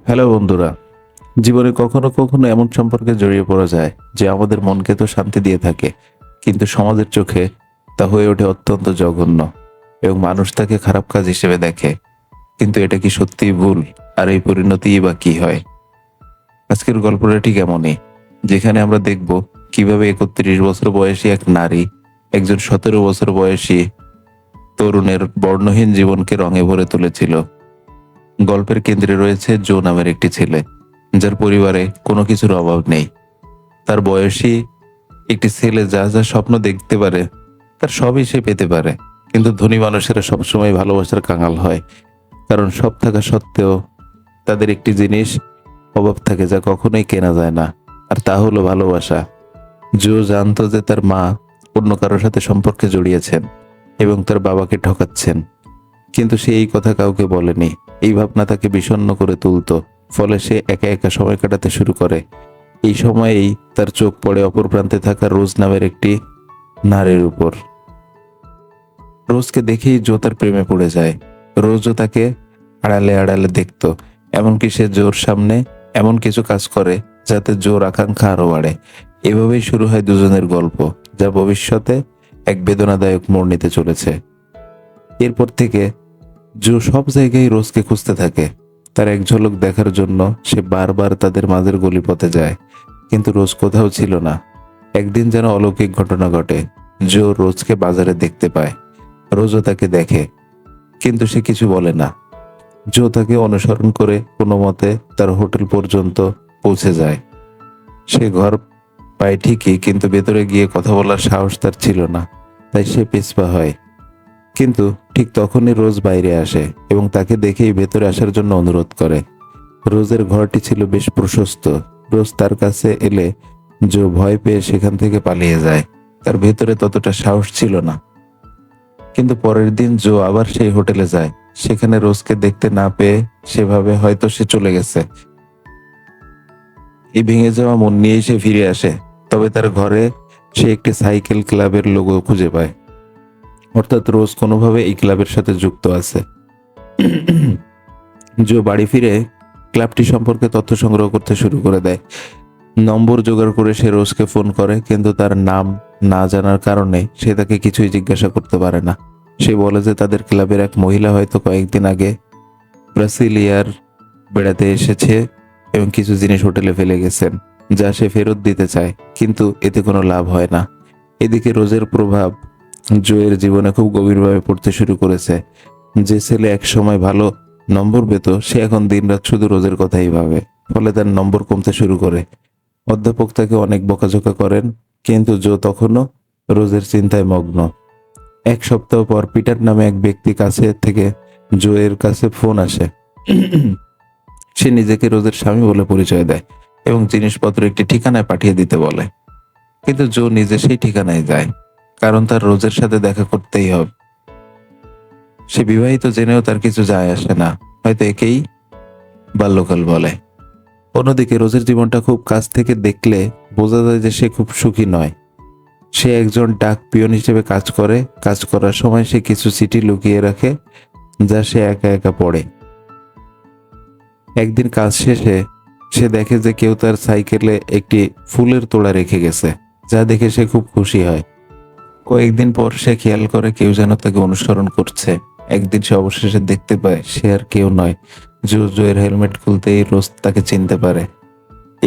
Hello বন্ধুরা, জীবনে কখনো কখনো এমন সম্পর্কে জড়িয়ে পড়া যায় যে আমাদের মনকে তো শান্তি দিয়ে থাকে, কিন্তু সমাজের চোখে তা হয়ে ওঠে অত্যন্ত জঘন্য এবং মানুষ তাকে খারাপ কাজ হিসেবে দেখে। কিন্তু এটা কি সত্যিই ভুল? আর এই পরিণতিই বা কি হয়? আজকের গল্পটা ঠিক এমনই, যেখানে আমরা দেখব কিভাবে ৩১ বছর বয়সী এক নারী একজন ১৭ বছর বয়সী তরুণের বর্ণহীন জীবনকে রঙে ভরে তুলেছিল। গল্পের কেন্দ্রে রয়েছে জো নামের একটি ছেলে, যার পরিবারে কোনো কিছুর অভাব নেই। তার বয়সী একটি ছেলে যা যা স্বপ্ন দেখতে পারে তার সবই সে পেতে পারে, কিন্তু ধনী মানুষেরা সবসময় ভালোবাসার কাঙাল হয়, কারণ সব থাকা সত্ত্বেও তাদের একটি জিনিস অভাব থাকে যা কখনোই কেনা যায় না, আর তা হলো ভালোবাসা। জো জানতো যে তার মা অন্য কারোর সাথে সম্পর্কে জড়িয়েছেন এবং তার বাবাকে ঠকাচ্ছেন, কিন্তু সে এই কথা কাউকে বলেনি। এই ভাবনা তাকে বিষণ্ণ করে তুলতো, ফলে সে একা একা সময় কাটাতে শুরু করে। এই সময়েই তার চোখ পড়ে অপর প্রান্তে থাকা রোজ নামের একটি নারীর উপর। রোজকে দেখেই জো তার প্রেমে পড়ে যায়। রোজও তাকে আড়ালে আড়ালে দেখতো, এমনকি সে জোর সামনে এমন কিছু কাজ করে যাতে জোর আকাঙ্ক্ষা আরো বাড়ে। এভাবেই শুরু হয় দুজনের গল্প, যা ভবিষ্যতে এক বেদনাদায়ক মোড় নিতে চলেছে। এরপর থেকে জো সব জায়গায় রোজকে খুঁজতে থাকে। তার এক ঝলক দেখার জন্য সে বারবার তাদের মাঝের গলিপথে যায়, কিন্তু রোজ কোথাও ছিল না। একদিন যেন অলৌকিক ঘটনা ঘটে। জো রোজকে বাজারে দেখতে পায়। রোজও তাকে দেখে, কিন্তু সে কিছু বলে না। জো তাকে অনুসরণ করে কোনো মতে তার হোটেল পর্যন্ত পৌঁছে যায়। সে ঘর পায় ঠিকই, কিন্তু ভেতরে গিয়ে কথা বলার সাহস তার ছিল না, তাই সে পিছপা হয়। কিন্তু ঠিক তখনই রোজ বাইরে আসে এবং তাকে দেখেই ভেতরে আসার জন্য অনুরোধ করে। রোজের ঘরটি ছিল বেশ প্রশস্ত। রোজ তার কাছে এলে জো ভয় পেয়ে সেখান থেকে পালিয়ে যায়। তার ভেতরে ততটা সাহস ছিল না। কিন্তু পরের দিন জো আবার সেই হোটেলে যায়। সেখানে রোজকে দেখতে না পেয়ে সেভাবে হয়তো সে চলে গেছে। এই ভেঙে যাওয়া মন নিয়েই সে ফিরে আসে। তবে তার ঘরে সে একটি সাইকেল ক্লাবের লোগো খুঁজে পায়, অর্থাৎ রোজ কোনোভাবে এই ক্লাবের সাথে যুক্ত আছে। জো বাড়ি ফিরে ক্লাবটি সম্পর্কে তথ্য সংগ্রহ করতে শুরু করে দেয়। নম্বর জোগাড় করে সে রোজকে ফোন করে, কিন্তু তার নাম না জানার কারণে সে তাকে কিছুই জিজ্ঞাসা করতে পারে না। সে বলে যে তাদের ক্লাবের এক মহিলা হয়তো কয়েকদিন আগে ব্রাসিলিয়ার বেড়াতে এসেছে এবং কিছু জিনিস হোটেলে ফেলে গেছেন, যা সে ফেরত দিতে চায়, কিন্তু এতে কোনো লাভ হয় না। এদিকে রোজের প্রভাব জোয়ের জীবনে খুব গভীরভাবে পড়তে শুরু করেছে। যে ছেলে এক সময় ভালো নম্বর পেত, সে এখন দিনরাত শুধু রোজের কথাই ভাবে, ফলে তার নম্বর কমতে শুরু করে। অধ্যাপক তাকে অনেক বকাঝকা করেন, কিন্তু জো তখনও রোজের চিন্তায় মগ্ন। এক সপ্তাহ পর পিটার নামে এক ব্যক্তি কাছে থেকে জোয়ের কাছে ফোন আসে। সে নিজেকে রোজের স্বামী বলে পরিচয় দেয় এবং জিনিসপত্র একটি ঠিকানায় পাঠিয়ে দিতে বলে। কিন্তু জো নিজে সেই ঠিকানায় যায়, কারণ তার রোজের সাথে দেখা করতেই হবে। সে বিবাহিত জেনেও তার কিছু যায় আসে না, হয়তো একেই বাল্যকাল বলে। অন্যদিকে রোজের জীবনটা খুব কাছ থেকে দেখলে বোঝা যায় যে সে খুব সুখী নয়। সে একজন ডাক পিয়ন হিসেবে কাজ করে। কাজ করার সময় সে কিছু চিঠি লুকিয়ে রাখে, যা সে একা একা পড়ে। একদিন কাজ শেষে সে দেখে যে কেউ তার সাইকেলে একটি ফুলের তোড়া রেখে গেছে, যা দেখে সে খুব খুশি হয়। কয়েকদিন পর সে খেয়াল করে কেউ যেন তাকে অনুসরণ করছে। একদিন সে অবশেষে দেখতে পায় সে আর কেউ নয়, জোয়ের হেলমেট খুলতেই রোজ তাকে চিনতে পারে।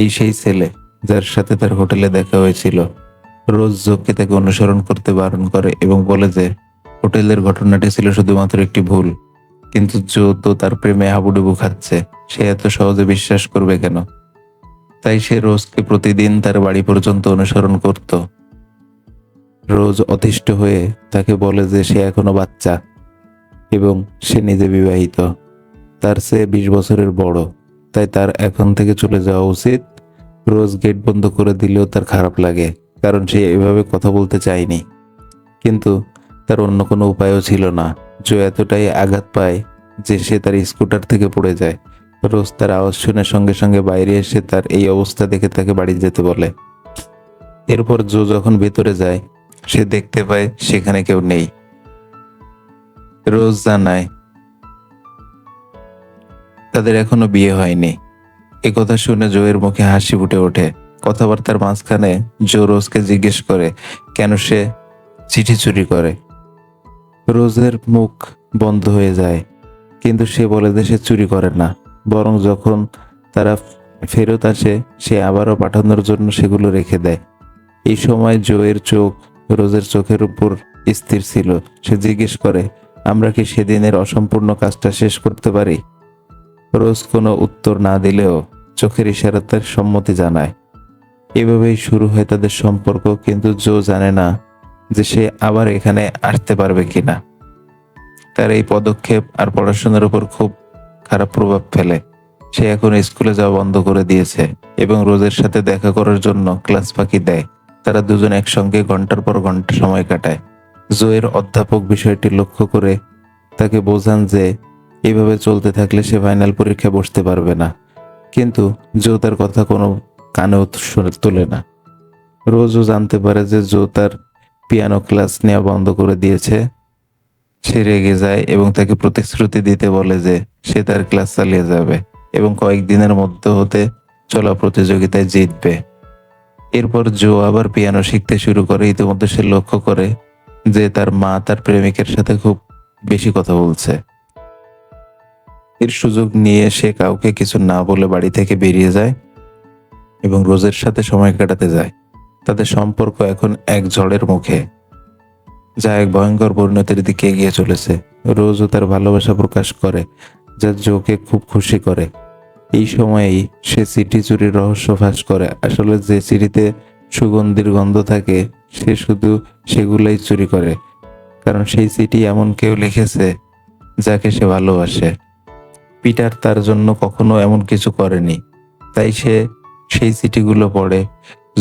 এই সেই ছেলে যার সাথে তার হোটেলে দেখা হয়েছিল। রোজ জোকে তাকে অনুসরণ করতে বারণ করে এবং বলে যে হোটেলের ঘটনাটি ছিল শুধুমাত্র একটি ভুল। কিন্তু জো তো তার প্রেমে হাবুডুবু খাচ্ছে, সে এত সহজে বিশ্বাস করবে কেন? তাই সে রোজকে প্রতিদিন তার বাড়ি পর্যন্ত অনুসরণ করত। রোজ অতিষ্ঠ হয়ে তাকে বলে যে সে এখনো বাচ্চা এবং সে নিজে বিবাহিত, তার চেয়ে 20 বছরের বড়, তাই তার এখন থেকে চলে যাওয়া উচিত। রোজ গেট বন্ধ করে দিলেও তার খারাপ লাগে, কারণ সে এভাবে কথা বলতে চায়নি, কিন্তু তার অন্য কোনো উপায়ও ছিল না। জো এতটাই আঘাত পায় যে সে তার স্কুটার থেকে পড়ে যায়। রোজ তার আওয়াজ শুনে সঙ্গে সঙ্গে বাইরে এসে তার এই অবস্থা দেখে তাকে বাড়ি যেতে বলে। এরপর জো যখন ভেতরে যায়, সে দেখতে পায় সেখানে কেউ নেই। রোজ জানায় তাদের এখনো বিয়ে হয়নি। একথা শুনে জোয়ের মুখে হাসি ফুটে ওঠে। কথাবার্তার মাঝখানে জো রোজকে জিজ্ঞেস করে কেন সে চিঠি চুরি করে। রোজের মুখ বন্ধ হয়ে যায়, কিন্তু সে বলে যে সে চুরি করে না, বরং যখন তারা ফেরত আসে সে আবারও পাঠানোর জন্য সেগুলো রেখে দেয়। এই সময় জোয়ের চোখ রোজের চোখের উপর স্থির ছিল। সে জিজ্ঞেস করে, আমরা কি সেদিনের অসম্পূর্ণ কাজটা শেষ করতে পারি? রোজ কোনো উত্তর না দিলেও চোখের ইশারাতে সম্মতি জানায়। এভাবেই শুরু হয় তাদের সম্পর্ক, কিন্তু জো জানে না যে সে আবার এখানে আসতে পারবে কিনা। তার এই পদক্ষেপ আর পড়াশোনার উপর খুব খারাপ প্রভাব ফেলে। সে এখন স্কুলে যাওয়া বন্ধ করে দিয়েছে এবং রোজের সাথে দেখা করার জন্য ক্লাস ফাঁকি দেয়। তারা দুজন একসঙ্গে ঘন্টার পর ঘন্টা সময় কাটায়। জোয়ের অধ্যাপক বিষয়টি লক্ষ্য করে তাকে বোঝান যে এইভাবে চলতে থাকলে সে ফাইনাল পরীক্ষায় বসতে পারবে না, কিন্তু জো তার কথা কোনো কানেও তোলে না। রোজও জানতে পারে যে জো তার পিয়ানো ক্লাস নেওয়া বন্ধ করে দিয়েছে। সে রেগে যায় এবং তাকে প্রতিশ্রুতি দিতে বলে যে সে তার ক্লাস চালিয়ে যাবে এবং কয়েকদিনের মধ্যে হতে চলা প্রতিযোগিতায় জিতবে। এরপর জো আবার পিয়ানো শিখতে শুরু করে। ইতিমধ্যে সে লক্ষ্য করে যে তার মা তার প্রেমিকের সাথে খুব বেশি কথা বলছে। এর সুযোগ নিয়ে সে কাউকে কিছু না বলে বাড়ি থেকে বেরিয়ে যায় এবং রোজের সাথে সময় কাটাতে যায়। তাদের সম্পর্ক এখন এক ঝড়ের মুখে, যা এক ভয়ঙ্কর পরিণতির দিকে এগিয়ে চলেছে। রোজও তার ভালোবাসা প্রকাশ করে, যা জোকে খুব খুশি করে। এই সময়েই সে চিঠি চুরির রহস্য ফাঁস করে। আসলে যে চিঠিতে সুগন্ধির গন্ধ থাকে সে শুধু সেগুলাই চুরি করে, কারণ সেই চিঠি এমন কেউ লিখেছে যাকে সে ভালোবাসে। পিটার তার জন্য কখনো এমন কিছু করেনি, তাই সে সেই চিঠিগুলো পড়ে।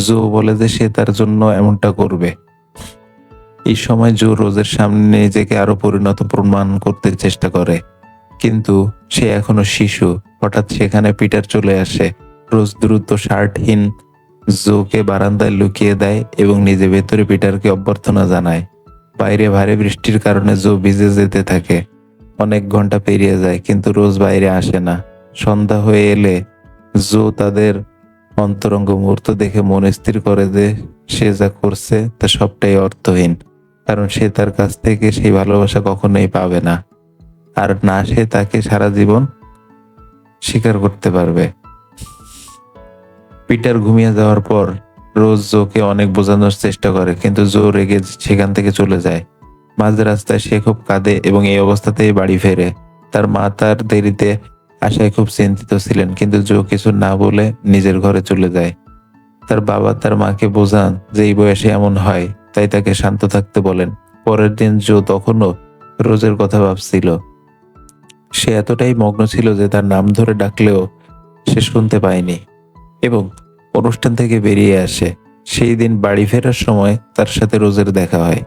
জো বলে যে সে তার জন্য এমনটা করবে। এই সময় জো রোজের সামনে নিজেকে আরো পরিণত প্রমাণ করতে চেষ্টা করে, কিন্তু সে এখনো শিশু। হঠাৎ সেখানে পিটার চলে আসে। রোজ দ্রুত শার্টহীন জোকে বারান্দায় লুকিয়ে দেয় এবং নিজে ভেতরে পিটারকে অভ্যর্থনা জানায়। বাইরে ভারী বৃষ্টির কারণে জো ভিজে যেতে থাকে। অনেক ঘন্টা পেরিয়ে যায়, কিন্তু রোজ বাইরে আসে না। সন্ধ্যা হয়ে এলে জো তাদের অন্তরঙ্গ মুহূর্ত দেখে মন স্থির করে যে সে যা করছে তা সবটাই অর্থহীন, কারণ সে তার কাছ থেকে সেই ভালোবাসা কখনোই পাবে না, আর না সে তাকে সারা জীবন স্বীকার করতে পারবে। পিটার ঘুমিয়ে যাওয়ার পর রোজ জোকে অনেক বোঝানোর চেষ্টা করে, কিন্তু জো রেগে সেখান থেকে চলে যায়। মাঝ রাস্তায় সে খুব কাঁদে এবং এই অবস্থাতেই বাড়ি ফেরে। তার মা তার দেরিতে আসায় খুব চিন্তিত ছিলেন, কিন্তু জো কিছু না বলে নিজের ঘরে চলে যায়। তার বাবা তার মাকে বোঝান যে এই বয়সে এমন হয়, তাই তাকে শান্ত থাকতে বলেন। পরের দিন জো তখনও রোজের কথা ভাবছিল। সে এতটাই মগ্ন ছিল যে তার নাম ধরে ডাকলেও সে শুনতে পায়নি এবং অনুষ্ঠান থেকে বেরিয়ে আসে। সেই দিন বাড়ি ফেরার সময় তার সাথে রোজের দেখা হয়,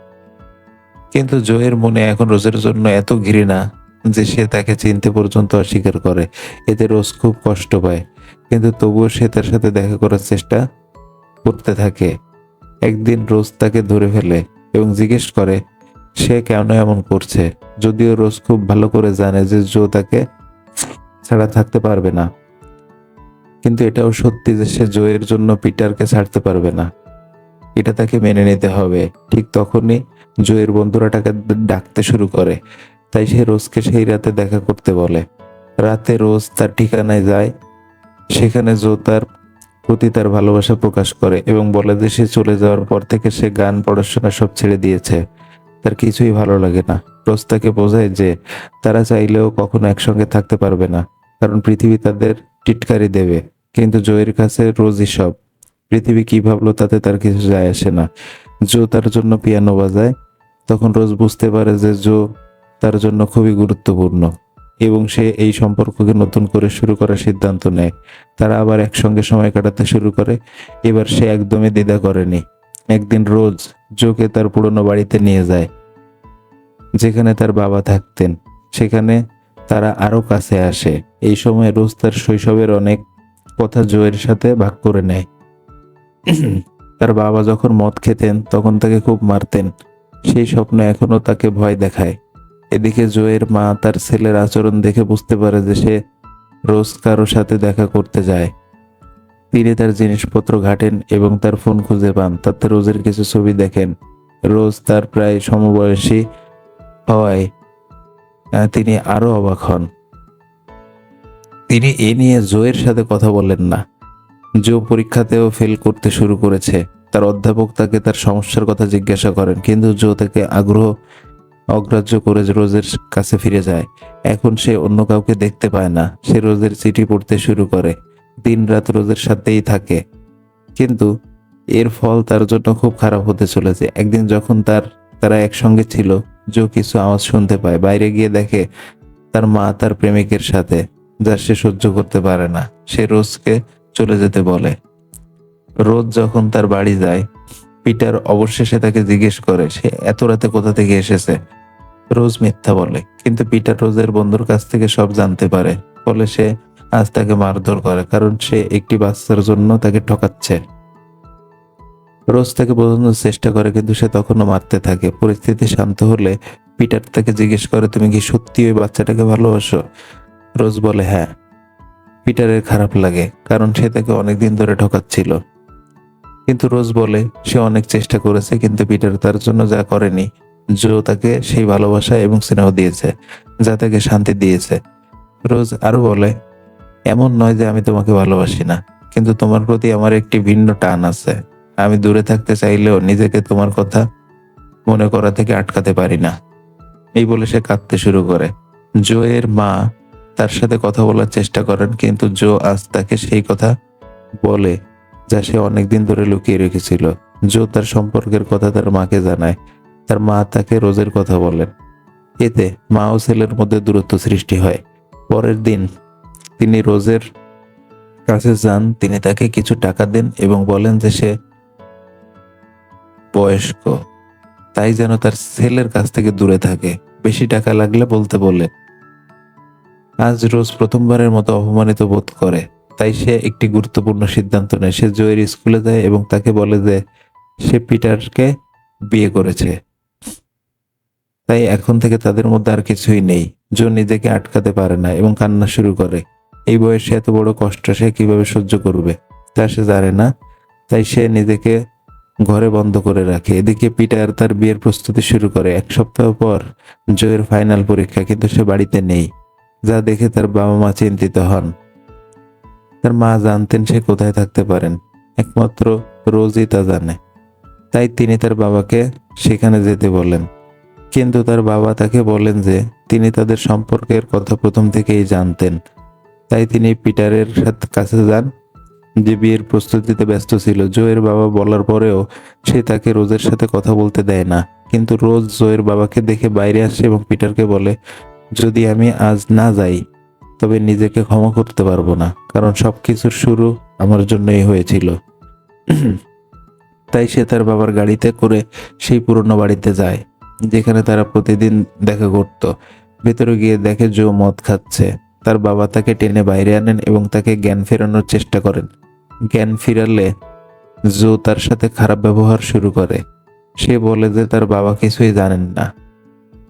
কিন্তু জোয়ের মনে এখন রোজের জন্য এত ঘৃণা যে সে তাকে চিনতে পর্যন্ত অস্বীকার করে। এতে রোজ খুব কষ্ট পায়, কিন্তু তবুও সে তার সাথে দেখা করার চেষ্টা করতে থাকে। একদিন রোজ তাকে ধরে ফেলে এবং জিজ্ঞেস করে সে কেন এমন করছে, যদিও রোজ খুব ভালো করে জানে যে জো তাকে ছাড়া থাকতে পারবে না। কিন্তু এটাও সত্যি যে সে জোয়ের জন্য পিটারকে ছাড়তে পারবে না। এটা তাকে মেনে নিতে হবে। ঠিক তখনই জোয়ের বন্ধুরা তাকে ডাকতে শুরু করে, তাই সে রোজকে সেই রাতে দেখা করতে বলে। রাতে রোজ তার ঠিকানায় যায়। সেখানে জো তার প্রতি তার ভালোবাসা প্রকাশ করে এবং বলে যে সে চলে যাওয়ার পর থেকে সে গান, পড়াশোনা সব ছেড়ে দিয়েছে। তার কিছুই ভালো লাগে না। রোজ তাকে বোঝায় যে তারা চাইলেও কখনো একসঙ্গে থাকতে পারবে না, কারণ পৃথিবী তাদের টিটকারি দেবে। কিন্তু জোয়ের কাছে রোজই সব। পৃথিবী কি ভাবলো তাতে তার কিছু যায় আসে না। জো তার জন্য পিয়ানো বাজায়। তখন রোজ বুঝতে পারে যে জো তার জন্য খুবই গুরুত্বপূর্ণ এবং সে এই সম্পর্ককে নতুন করে শুরু করার সিদ্ধান্ত নেয়। তারা আবার একসঙ্গে সময় কাটাতে শুরু করে। এবার সে একদমই দ্বিধা করেনি। একদিন রোজ জোকে তার পুরনো বাড়িতে নিয়ে যায়, যেখানে তার বাবা থাকতেন। সেখানে তারা আরো কাছে আসে। এই সময় রোজ তার শৈশবের অনেক কথা জোয়ের সাথে ভাগ করে নেয়। তার বাবা যখন মদ খেতেন তখন তাকে খুব মারতেন। সেই স্বপ্ন এখনো তাকে ভয় দেখায়। এদিকে জোয়ের মা তার ছেলের আচরণ দেখে বুঝতে পারে যে সে রোজ কারো সাথে দেখা করতে যায়। তিনি তার জিনিসপত্র ঘাটেন এবং তার ফোন খুঁজে পান। তাতে রোজের কিছু ছবি দেখেন। রোজ তার প্রায় সমবয়সী হওয়ায় তিনি আরো অবাক হন। তিনি এ নিয়ে জোয়ের সাথে কথা বলেন না। জো পরীক্ষাতেও ফেল করতে শুরু করেছে। তার অধ্যাপক তাকে তার সমস্যার কথা জিজ্ঞাসা করেন, কিন্তু জো তাকে অগ্রাহ্য করে রোজের কাছে ফিরে যায়। এখন সে অন্য কাউকে দেখতে পায় না। সে রোজের চিঠি পড়তে শুরু করে, দিনরাত রোজের সাথেই থাকে। কিন্তু এর ফল তার জন্য খুব খারাপ হতে চলেছে। একদিন যখন তারা একসঙ্গে ছিল, জো কিছু আওয়াজ শুনতে পায়। বাইরে গিয়ে দেখে তার মা তার প্রেমিকের সাথে, যা সে সহ্য করতে পারে না। সে রোজকে চলে যেতে বলে। রোজ যখন তার বাড়ি যায়, পিটার অবশেষে তাকে জিজ্ঞেস করে সে এত রাতে কোথা থেকে এসেছে। রোজ মিথ্যা বলে, কিন্তু পিটার রোজের বন্ধুর কাছ থেকে সব জানতে পারে। ফলে সে আজ তাকে মারধর করে, কারণ সে একটি বাচ্চার জন্য তাকে ঠকাচ্ছে। রোজ তাকে বোঝানোর চেষ্টা করে, কিন্তু সে তখনও মারতে থাকে। পরিস্থিতি শান্ত হলে পিটার তাকে জিজ্ঞেস করে, তুমি কি সত্যি ওই বাচ্চাটাকে ভালোবাসো? রোজ বলে হ্যাঁ। পিটারের খারাপ লাগে, কারণ সে তাকে অনেকদিন ধরে ঠকাচ্ছিল। কিন্তু রোজ বলে সে অনেক চেষ্টা করেছে, কিন্তু পিটার তার জন্য যা করেনি। জো তাকে সেই ভালোবাসা এবং স্নেহ দিয়েছে, যা তাকে শান্তি দিয়েছে। রোজ আরো বলে, এমন নয় যে আমি তোমাকে ভালোবাসি না, কিন্তু তোমার প্রতি আমার একটি ভিন্ন টান আছে। আমি দূরে থাকতে চাইলেও নিজেকে তোমার কথা মনে করা থেকে আটকাতে পারি না। এই বলে সে কাঁদতে শুরু করে। জো এর মা তার সাথে কথা বলার চেষ্টা করেন, কিন্তু জো আজ তাকে সেই কথা বলে যা সে অনেকদিন ধরে লুকিয়ে রেখেছিল। জো তার সম্পর্কের কথা তার মাকে জানায়। তার মা তাকে রোজের কথা বলেন। এতে মা ও ছেলের মধ্যে দূরত্ব সৃষ্টি হয়। পরের দিন তিনি রোজের কাছে যান। তিনি তাকে কিছু টাকা দেন এবং বলেন যে সে বয়স্ক, তাই যেন তার ছেলের কাছ থেকে দূরে থাকে। বেশি টাকা লাগলে বলতে বলে। আজ রোজ প্রথমবারের মতো অপমানিত বোধ করে, তাই সে একটি গুরুত্বপূর্ণ সিদ্ধান্ত নেয়। সে জোয়ের স্কুলে যায় এবং তাকে বলে যে সে পিটারকে বিয়ে করেছে, তাই এখন থেকে তাদের মধ্যে আর কিছুই নেই। জো নিজেকে আটকাতে পারে না এবং কান্না শুরু করে। এই বয়সে এত বড় কষ্ট সে কিভাবে সহ্য করবে তা সে জানে না, তাই সে নিজেকে ঘরে বন্ধ করে রাখে। এদিকে পিটার তার বিয়ের প্রস্তুতি শুরু করে। এক সপ্তাহ পর জোয়ের ফাইনাল পরীক্ষা, কিন্তু সে বাড়িতে নেই, যা দেখে তার বাবা মা চিন্তিত হন। তার মা জানতেন সে কোথায় থাকতে পারেন, একমাত্র রোজই তা জানে। তাই তিনি তার বাবাকে সেখানে যেতে বলেন, কিন্তু তার বাবা তাকে বলেন যে তিনি তাদের সম্পর্কের কথা প্রথম থেকেই জানতেন। তাই তিনি পিটারের কাছে যান, যে বিয়ের প্রস্তুতিতে ব্যস্ত ছিল। জোয়ের বাবা বলার পরেও সে তাকে রোজের সাথে কথা বলতে দেয় না। কিন্তু রোজ জোয়ের বাবাকে দেখে বাইরে আসে এবং পিটারকে বলে, যদি আমি আজ না যাই তবে নিজেকে ক্ষমা করতে পারবো না, কারণ সবকিছুর শুরু আমার জন্যই হয়েছিল। তাই সে তার বাবার গাড়িতে করে সেই পুরনো বাড়িতে যায়, যেখানে তারা প্রতিদিন দেখা করত। ভেতরে গিয়ে দেখে জো মদ খাচ্ছে। তার বাবা তাকে টেনে বাইরে আনেন এবং তাকে জ্ঞান ফেরানোর চেষ্টা করেন। জ্ঞান ফিরালে জো তার সাথে খারাপ ব্যবহার শুরু করে। সে বলে যে তার বাবা কিছুই জানেন না,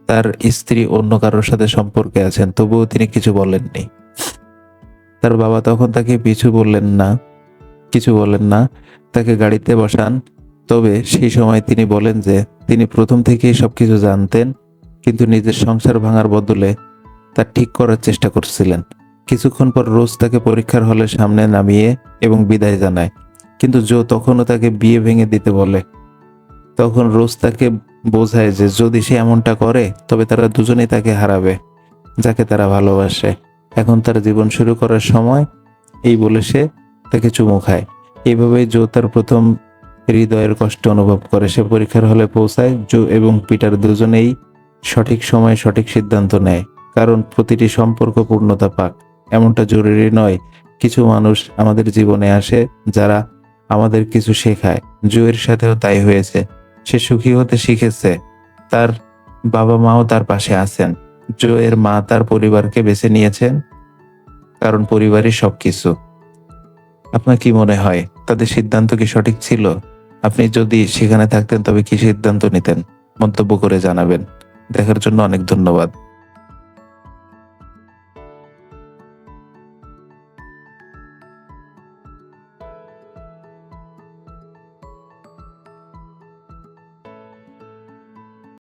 তার স্ত্রী অন্য কারোর সাথে সম্পর্কে আছেন, তবুও তিনি কিছু বলেননি। তার বাবা তখন তাকে কিছু বলেন না, তাকে গাড়িতে বসান। তবে সেই সময় তিনি বলেন যে তিনি প্রথম থেকেই সবকিছু জানতেন, কিন্তু নিজের সংসার ভাঙার বদলে তা ঠিক করার চেষ্টা করছিলেন। কিছুক্ষণ পর রোজ তাকে পরীক্ষার হলে সামনে নামিয়ে এবং বিদায় জানায়, কিন্তু জো তখনও তাকে বিয়ে ভেঙে দিতে বলে। তখন রোজ তাকে বোঝায় যে যদি সে এমনটা করে তবে তারা দুজনেই তাকে হারাবে, যাকে তারা ভালোবাসে। এখন তার জীবন শুরু করার সময়, এই বলে সে তাকে চুমু খায়। এইভাবেই জো তার প্রথম হৃদয়ের কষ্ট অনুভব করে। সে পরীক্ষার হলে পৌঁছায়। জো এবং পিটার দুজনেই সঠিক সময়ে সঠিক সিদ্ধান্ত নেয়, কারণ প্রতিটি সম্পর্ক পূর্ণতা পাক এমনটা জরুরি নয়। কিছু মানুষ আমাদের জীবনে আসে যারা আমাদের কিছু শেখায়। জোয়ের সাথেও তাই হয়েছে। সে সুখী হতে শিখেছে, তার বাবা মাও তার পাশে আছেন। জোয়ের মা তার পরিবারকে বেছে নিয়েছেন, কারণ পরিবারই সবকিছু। আপনার কি মনে হয়, তাদের সিদ্ধান্ত কি সঠিক ছিল? আপনি যদি সেখানে থাকতেন তবে কি সিদ্ধান্ত নিতেন? মন্তব্য করে জানাবেন। দেখার জন্য অনেক ধন্যবাদ।